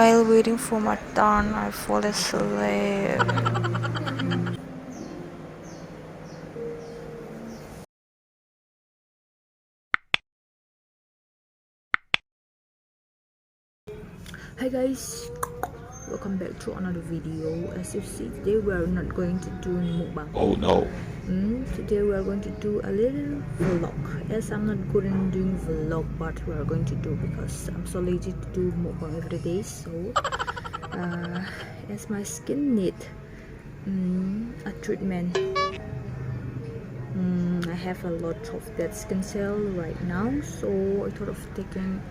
While waiting for my turn, I fall asleep. Hi guys, welcome back to another video. As you see, today we are not going to do mukbang. Oh no. Today we are going to do a little vlog. Yes, I'm not good in doing vlog, but we are going to do because I'm so lazy to do mukbang every day. So as my skin need a treatment, I have a lot of dead skin cell right now, so I thought of taking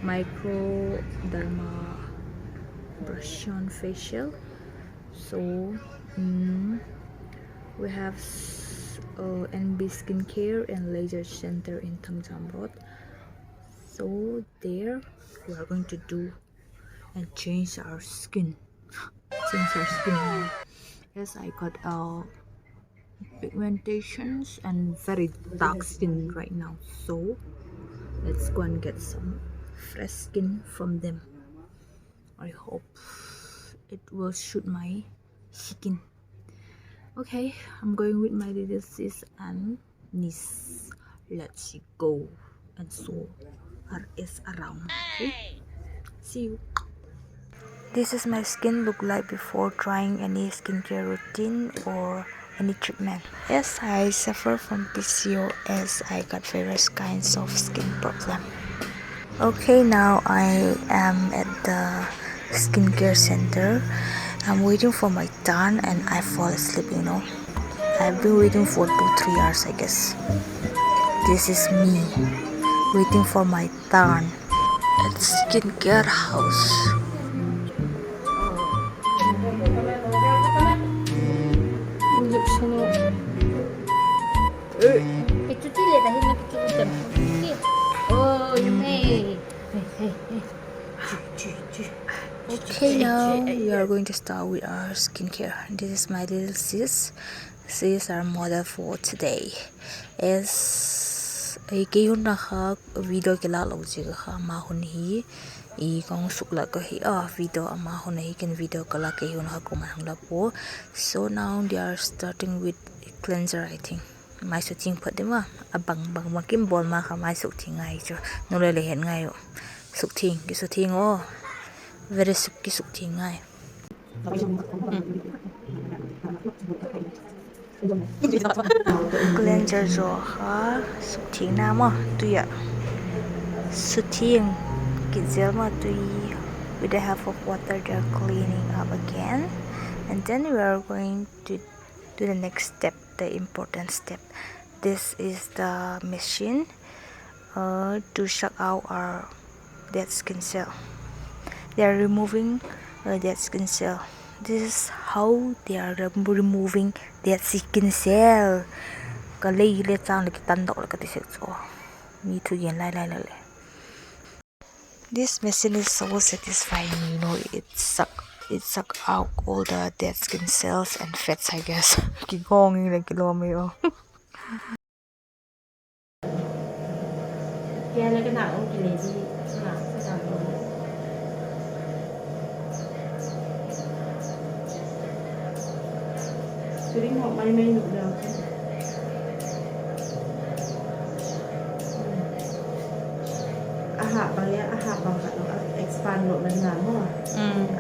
micro dermabrasion facial. So we have NB skincare and laser center in Tangjamrot. So there we are going to do and change our skin. Yes, I got pigmentations and very dark skin right now, so let's go and get some fresh skin from them. I hope it will suit my skin. Okay, I'm going with my little sis and niece. Let's go and show her is around. Okay, see you. This is my skin look like before trying any skincare routine or any treatment. Yes, I suffer from PCOS. I got various kinds of skin problem. Okay, now I am at the skincare center. I'm waiting for my turn and I fall asleep, I've been waiting for 2-3 hours, I guess. This is me waiting for my turn at skincare house. Okay, now we are going to start with our skincare. This is my little sis. She is our model for today. Is a kayun na ha video kila loji ha mahun hi I kong sukla ko hi video mahun hi kan video kala kayun ha kumang lapo. So now they are starting with cleanser, I think. Mai su ting phat de ma abang bang ma kim bol ma kha mai su ting ngai chu no le hen ngai su ting ki su ting very suk ki suk ting ngai. Cleanser jo ha suk ting na ma tu ya su ting ki gel ma tu with the help of water they're cleaning up again, and then we are going to do the next step, the important step. This is the machine to suck out our dead skin cell. They are removing dead skin cell. This is how they are removing dead skin cell. This machine is so satisfying, it suck out all the dead skin cells and fats, I guess. Ahap bang kat expand lot man ngan ho.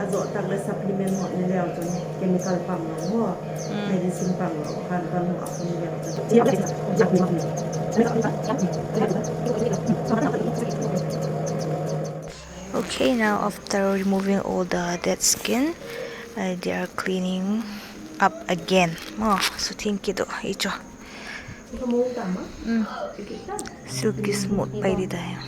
Azot tak le supplement hot ni leo jun chemical pam lo ho. Medicine pam lo kan kan ho aku ni leo jun. Okay, now after removing all the dead skin, they are cleaning up again. So think it icho. Silky smooth by the time.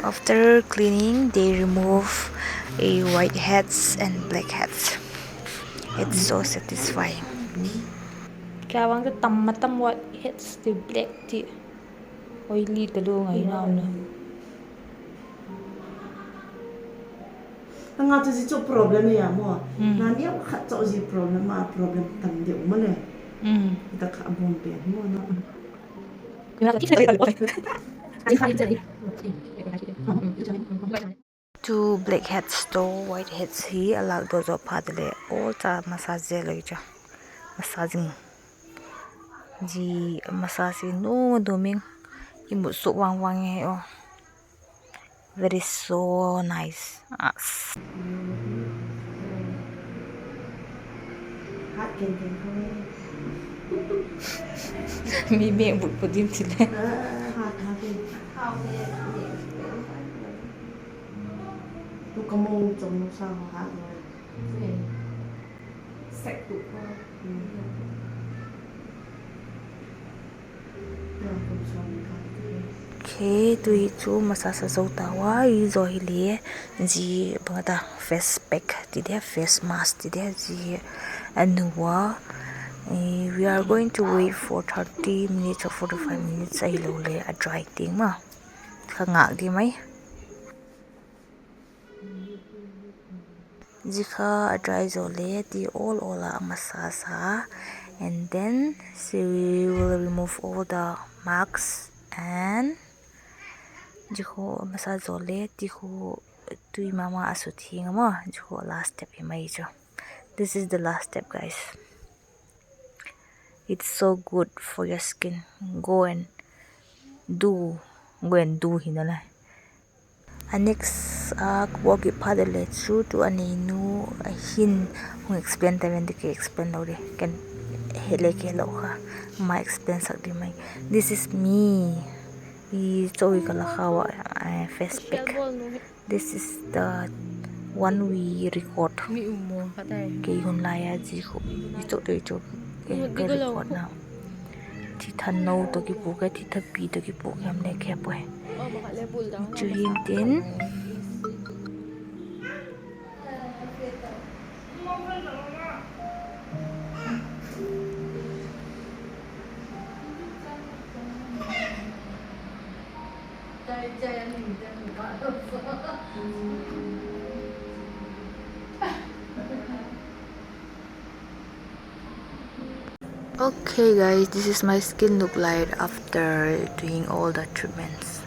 After cleaning, they remove white heads and black heads. It's so satisfying. Kaya the tam white heads the black tea oily the do ngai now na. Nga tu si problem ya mo. Nani ang khat si problem tam de mo le. Ta ka bom pe mo no. Two black heads to white heads hi alak do zo padle all ta massage loi cha massaging ji massage no doming imu so wang wang he oh very so nice Hát ken thôi. mi me but pudim tile Hát ken. Tu có mông trong nó sao mà hát rồi. Sạch tụ qua. okay tui chu massage zo tawa i zo hi le ji bangada face pack ti de face mask ti de ji anuwa we are going to wait for 30 minutes or 45 minutes ai lo le a dry ting ma khanga di mai jikha a dry zo le ti all a massage ha and then she will remove all the marks and jikho massage zo le ti kho tui mama asu thinga ma jikho last step hi mai jo this is the last step guys. It's so good for your skin. Go and do hinala. And next walk it padale through to aninu hin hung explain ta when ke explain lo de can hele ke lo kha my explain sak di mai. This is me. I choi kala khawa face pack. This is the one we record. Ke hun la ya ji kho. I chok ke record now. Thì thân nâu tôi cái bộ cái thì thấp bì tôi cái bộ em này kẹp vậy chú hiên tiến okay guys, this is my skin look like after doing all the treatments.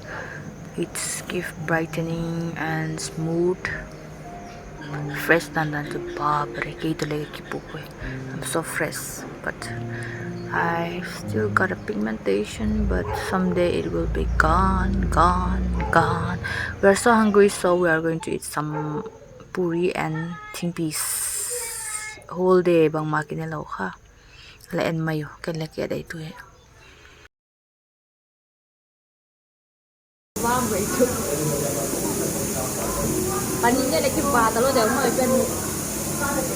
It's give brightening and smooth, fresh than to I'm so fresh, but I still got a pigmentation, but someday it will be gone. We're so hungry, so we are going to eat some puri and tin peas whole day bang makinelaw ka. Lain mayo kan laki ada itu ya. Paninya lagi bata lo dah mau ikan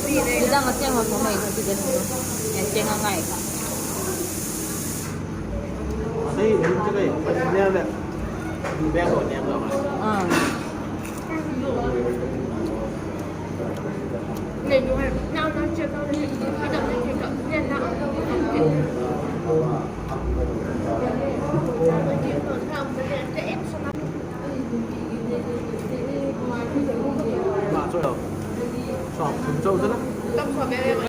kita ngasih yang mau main kita yang jangan ngai. Đây đến cái này phần neo này, bé của neo rồi. Nên như vậy, nào nó chưa có cái đồng này thì cộng nhân nào. Mà rồi. Sọ thùng trâu rất lắm. Trong sọ bé